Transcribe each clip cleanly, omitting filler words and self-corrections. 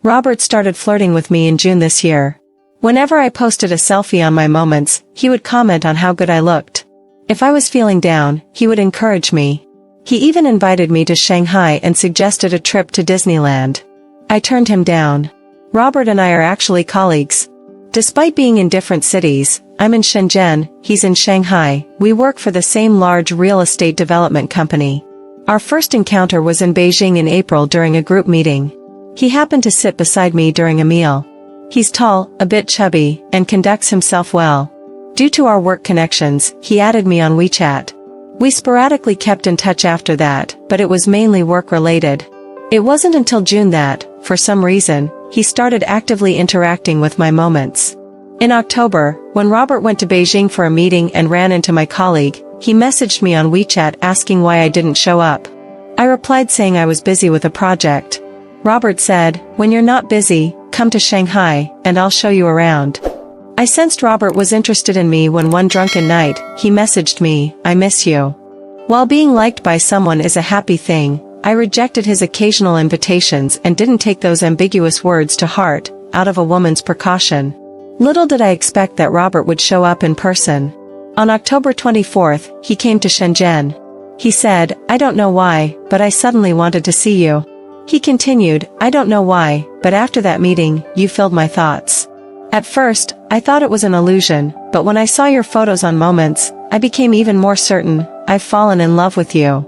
Robert started flirting with me in June this year. Whenever I posted a selfie on my moments, he would comment on how good I looked. If I was feeling down, he would encourage me. He even invited me to Shanghai and suggested a trip to Disneyland. I turned him down. Robert and I are actually colleagues. Despite being in different cities, I'm in Shenzhen, he's in Shanghai, we work for the same large real estate development company. Our first encounter was in Beijing in April during a group meeting. He happened to sit beside me during a meal. He's tall, a bit chubby, and conducts himself well. Due to our work connections, he added me on WeChat. We sporadically kept in touch after that, but it was mainly work-related. It wasn't until June that, for some reason, he started actively interacting with my moments. In October, when Robert went to Beijing for a meeting and ran into my colleague, he messaged me on WeChat asking why I didn't show up. I replied saying I was busy with a project. Robert said, "When you're not busy, come to Shanghai, and I'll show you around." I sensed Robert was interested in me when one drunken night, he messaged me, "I miss you." While being liked by someone is a happy thing, I rejected his occasional invitations and didn't take those ambiguous words to heart, out of a woman's precaution. Little did I expect that Robert would show up in person. On October 24th, he came to Shenzhen. He said, "I don't know why, but I suddenly wanted to see you." He continued, "I don't know why, but after that meeting, you filled my thoughts. At first, I thought it was an illusion, but when I saw your photos on Moments, I became even more certain, I've fallen in love with you."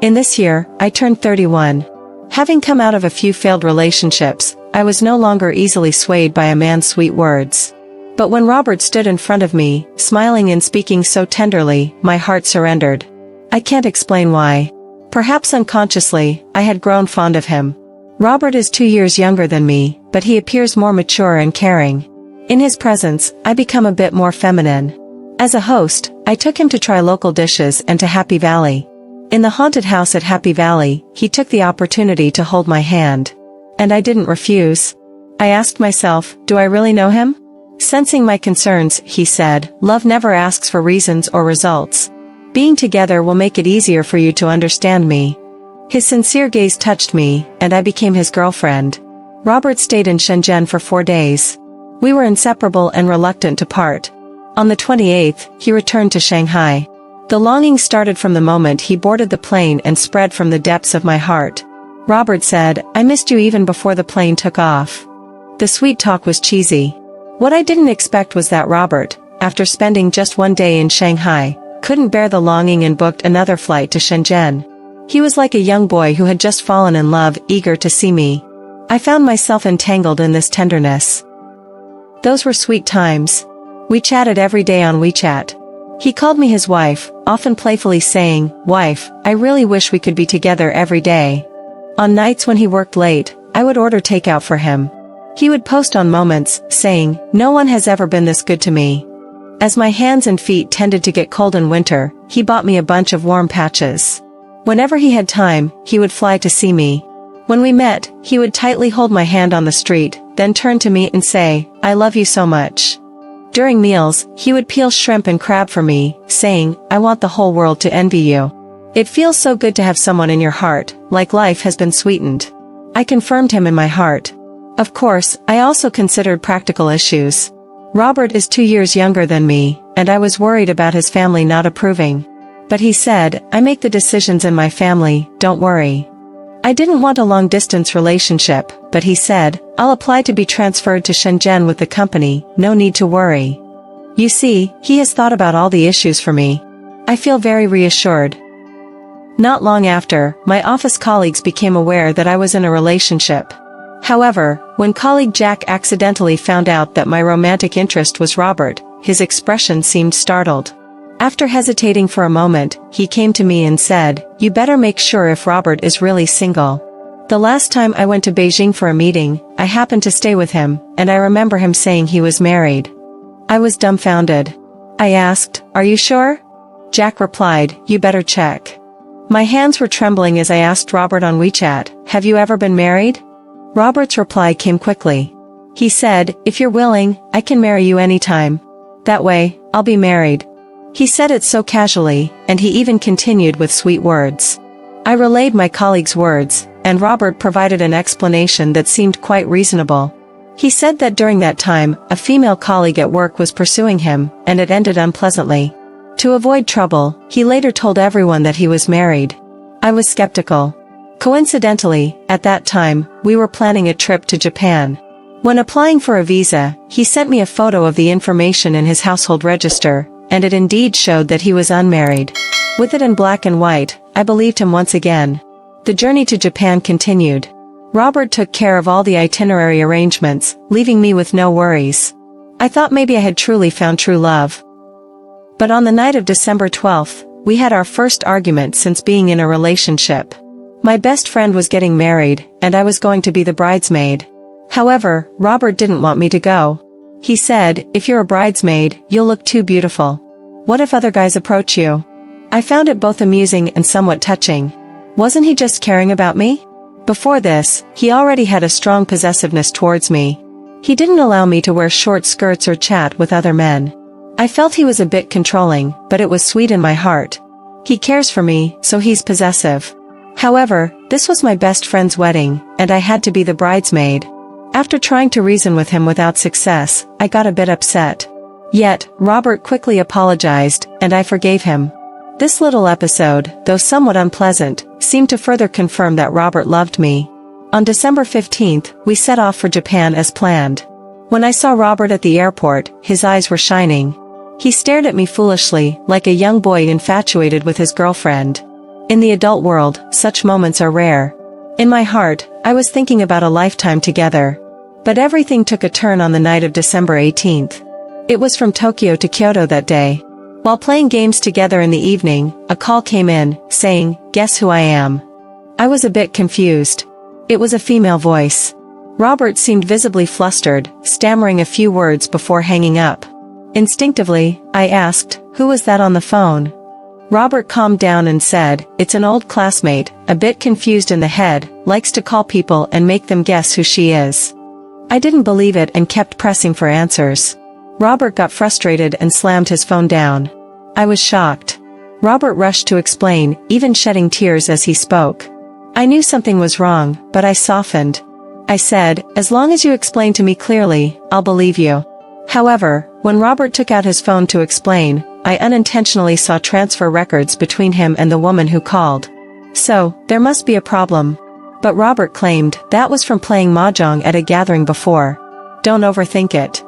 In this year, I turned 31. Having come out of a few failed relationships, I was no longer easily swayed by a man's sweet words. But when Robert stood in front of me, smiling and speaking so tenderly, my heart surrendered. I can't explain why. Perhaps unconsciously, I had grown fond of him. Robert is 2 years younger than me, but he appears more mature and caring. In his presence, I become a bit more feminine. As a host, I took him to try local dishes and to Happy Valley. In the haunted house at Happy Valley, he took the opportunity to hold my hand. And I didn't refuse. I asked myself, do I really know him? Sensing my concerns, he said, "Love never asks for reasons or results. Being together will make it easier for you to understand me." His sincere gaze touched me, and I became his girlfriend. Robert stayed in Shenzhen for 4 days. We were inseparable and reluctant to part. On the 28th, he returned to Shanghai. The longing started from the moment he boarded the plane and spread from the depths of my heart. Robert said, "I missed you even before the plane took off." The sweet talk was cheesy. What I didn't expect was that Robert, after spending just 1 day in Shanghai, couldn't bear the longing and booked another flight to Shenzhen. He was like a young boy who had just fallen in love, eager to see me. I found myself entangled in this tenderness. Those were sweet times. We chatted every day on WeChat. He called me his wife, often playfully saying, "Wife, I really wish we could be together every day." On nights when he worked late, I would order takeout for him. He would post on Moments, saying, "No one has ever been this good to me." As my hands and feet tended to get cold in winter, he bought me a bunch of warm patches. Whenever he had time, he would fly to see me. When we met, he would tightly hold my hand on the street, then turn to me and say, "I love you so much." During meals, he would peel shrimp and crab for me, saying, "I want the whole world to envy you. It feels so good to have someone in your heart, like life has been sweetened." I confirmed him in my heart. Of course, I also considered practical issues. Robert is 2 years younger than me, and I was worried about his family not approving. But he said, "I make the decisions in my family, don't worry." I didn't want a long-distance relationship, but he said, "I'll apply to be transferred to Shenzhen with the company, no need to worry." You see, he has thought about all the issues for me. I feel very reassured. Not long after, my office colleagues became aware that I was in a relationship. However, when colleague Jack accidentally found out that my romantic interest was Robert, his expression seemed startled. After hesitating for a moment, he came to me and said, "You better make sure if Robert is really single." The last time I went to Beijing for a meeting, I happened to stay with him, and I remember him saying he was married. I was dumbfounded. I asked, "Are you sure?" Jack replied, "You better check." My hands were trembling as I asked Robert on WeChat, "Have you ever been married?" Robert's reply came quickly. He said, "If you're willing, I can marry you anytime. That way, I'll be married." He said it so casually, and he even continued with sweet words. I relayed my colleague's words, and Robert provided an explanation that seemed quite reasonable. He said that during that time, a female colleague at work was pursuing him, and it ended unpleasantly. To avoid trouble, he later told everyone that he was married. I was skeptical. Coincidentally, at that time, we were planning a trip to Japan. When applying for a visa, he sent me a photo of the information in his household register, and it indeed showed that he was unmarried. With it in black and white, I believed him once again. The journey to Japan continued. Robert took care of all the itinerary arrangements, leaving me with no worries. I thought maybe I had truly found true love. But on the night of December 12th, we had our first argument since being in a relationship. My best friend was getting married, and I was going to be the bridesmaid. However, Robert didn't want me to go. He said, "If you're a bridesmaid, you'll look too beautiful. What if other guys approach you?" I found it both amusing and somewhat touching. Wasn't he just caring about me? Before this, he already had a strong possessiveness towards me. He didn't allow me to wear short skirts or chat with other men. I felt he was a bit controlling, but it was sweet in my heart. He cares for me, so he's possessive. However, this was my best friend's wedding, and I had to be the bridesmaid. After trying to reason with him without success, I got a bit upset. Yet, Robert quickly apologized, and I forgave him. This little episode, though somewhat unpleasant, seemed to further confirm that Robert loved me. On December 15th, we set off for Japan as planned. When I saw Robert at the airport, his eyes were shining. He stared at me foolishly, like a young boy infatuated with his girlfriend. In the adult world, such moments are rare. In my heart, I was thinking about a lifetime together. But everything took a turn on the night of December 18th. It was from Tokyo to Kyoto that day. While playing games together in the evening, a call came in, saying, "Guess who I am?" I was a bit confused. It was a female voice. Robert seemed visibly flustered, stammering a few words before hanging up. Instinctively, I asked, "Who was that on the phone?" Robert calmed down and said, "It's an old classmate, a bit confused in the head, likes to call people and make them guess who she is." I didn't believe it and kept pressing for answers. Robert got frustrated and slammed his phone down. I was shocked. Robert rushed to explain, even shedding tears as he spoke. I knew something was wrong, but I softened. I said, "As long as you explain to me clearly, I'll believe you." However, when Robert took out his phone to explain, I unintentionally saw transfer records between him and the woman who called. So, there must be a problem. But Robert claimed that was from playing mahjong at a gathering before. Don't overthink it.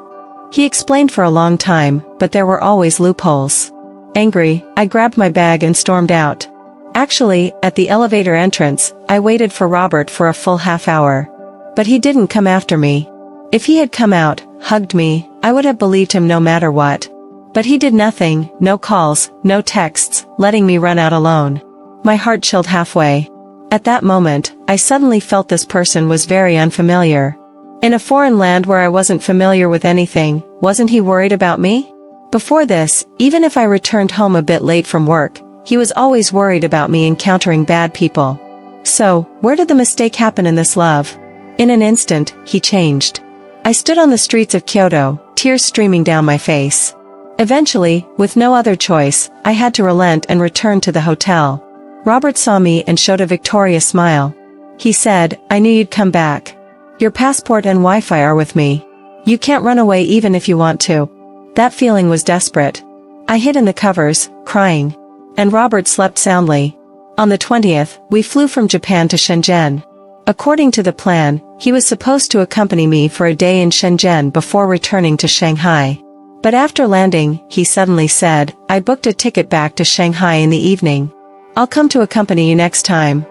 He explained for a long time, but there were always loopholes. Angry, I grabbed my bag and stormed out. Actually, at the elevator entrance, I waited for Robert for a full half hour. But he didn't come after me. If he had come out, hugged me, I would have believed him no matter what. But he did nothing, no calls, no texts, letting me run out alone. My heart chilled halfway. At that moment, I suddenly felt this person was very unfamiliar. In a foreign land where I wasn't familiar with anything, wasn't he worried about me? Before this, even if I returned home a bit late from work, he was always worried about me encountering bad people. So, where did the mistake happen in this love? In an instant, he changed. I stood on the streets of Kyoto, tears streaming down my face. Eventually, with no other choice, I had to relent and return to the hotel. Robert saw me and showed a victorious smile. He said, "I knew you'd come back. Your passport and Wi-Fi are with me. You can't run away even if you want to." That feeling was desperate. I hid in the covers, crying. And Robert slept soundly. On the 20th, we flew from Japan to Shenzhen. According to the plan, he was supposed to accompany me for a day in Shenzhen before returning to Shanghai. But after landing, he suddenly said, "I booked a ticket back to Shanghai in the evening. I'll come to accompany you next time."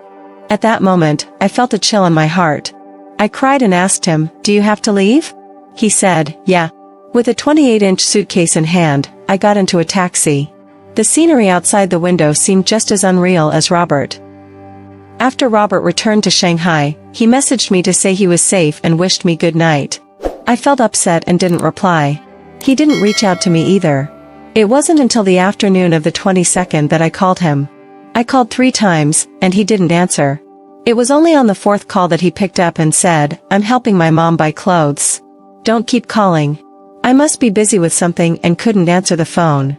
At that moment, I felt a chill in my heart. I cried and asked him, "Do you have to leave?" He said, "Yeah." With a 28-inch suitcase in hand, I got into a taxi. The scenery outside the window seemed just as unreal as Robert. After Robert returned to Shanghai, he messaged me to say he was safe and wished me good night. I felt upset and didn't reply. He didn't reach out to me either. It wasn't until the afternoon of the 22nd that I called him. I called 3 times, and he didn't answer. It was only on the 4th call that he picked up and said, "I'm helping my mom buy clothes. Don't keep calling." I must be busy with something and couldn't answer the phone.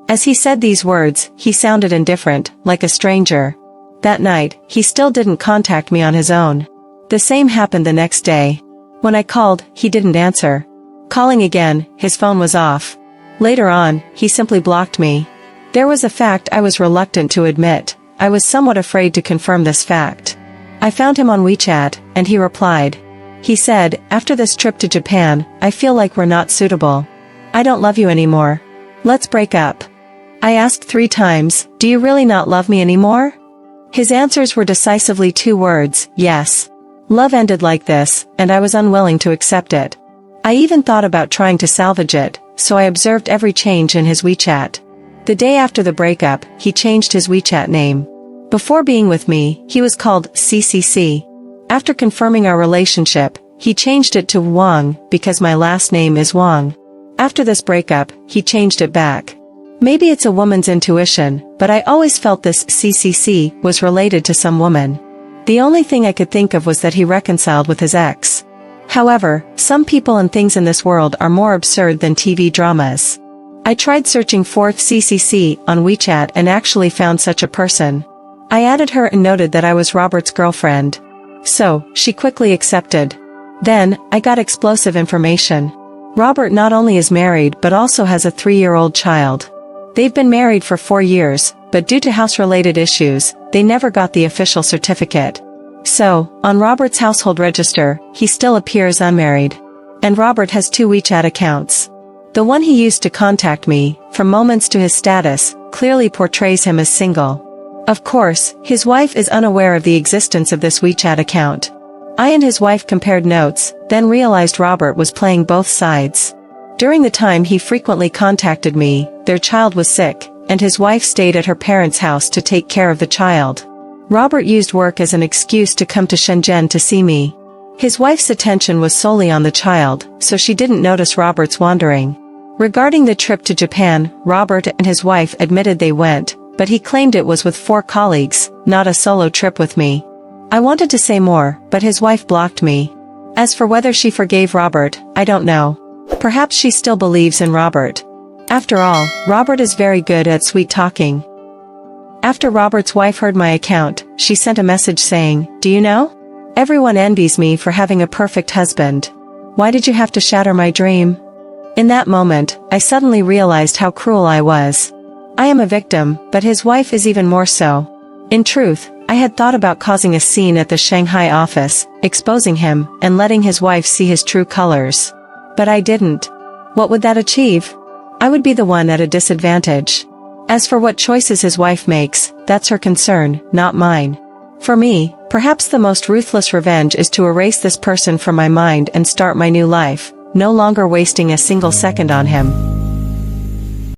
As he said these words, he sounded indifferent, like a stranger. That night, he still didn't contact me on his own. The same happened the next day. When I called, he didn't answer. Calling again, his phone was off. Later on, he simply blocked me. There was a fact I was reluctant to admit. I was somewhat afraid to confirm this fact. I found him on WeChat, and he replied. He said, "After this trip to Japan, I feel like we're not suitable. I don't love you anymore. Let's break up." I asked 3 times, "Do you really not love me anymore?" His answers were decisively 2 words, "Yes." Love ended like this, and I was unwilling to accept it. I even thought about trying to salvage it, so I observed every change in his WeChat. The day after the breakup, he changed his WeChat name. Before being with me, he was called CCC. After confirming our relationship, he changed it to Wang because my last name is Wang. After this breakup, he changed it back. Maybe it's a woman's intuition, but I always felt this CCC was related to some woman. The only thing I could think of was that he reconciled with his ex. However, some people and things in this world are more absurd than TV dramas. I tried searching for CCC on WeChat and actually found such a person. I added her and noted that I was Robert's girlfriend. So, she quickly accepted. Then, I got explosive information. Robert not only is married but also has a 3-year-old child. They've been married for 4 years, but due to house-related issues, they never got the official certificate. So, on Robert's household register, he still appears unmarried. And Robert has 2 WeChat accounts. The one he used to contact me, from moments to his status, clearly portrays him as single. Of course, his wife is unaware of the existence of this WeChat account. I and his wife compared notes, then realized Robert was playing both sides. During the time he frequently contacted me, their child was sick, and his wife stayed at her parents' house to take care of the child. Robert used work as an excuse to come to Shenzhen to see me. His wife's attention was solely on the child, so she didn't notice Robert's wandering. Regarding the trip to Japan, Robert and his wife admitted they went, but he claimed it was with 4 colleagues, not a solo trip with me. I wanted to say more, but his wife blocked me. As for whether she forgave Robert, I don't know. Perhaps she still believes in Robert. After all, Robert is very good at sweet talking. After Robert's wife heard my account, she sent a message saying, "Do you know? Everyone envies me for having a perfect husband. Why did you have to shatter my dream?" In that moment, I suddenly realized how cruel I was. I am a victim, but his wife is even more so. In truth, I had thought about causing a scene at the Shanghai office, exposing him, and letting his wife see his true colors. But I didn't. What would that achieve? I would be the one at a disadvantage. As for what choices his wife makes, that's her concern, not mine. For me, perhaps the most ruthless revenge is to erase this person from my mind and start my new life, no longer wasting a single second on him.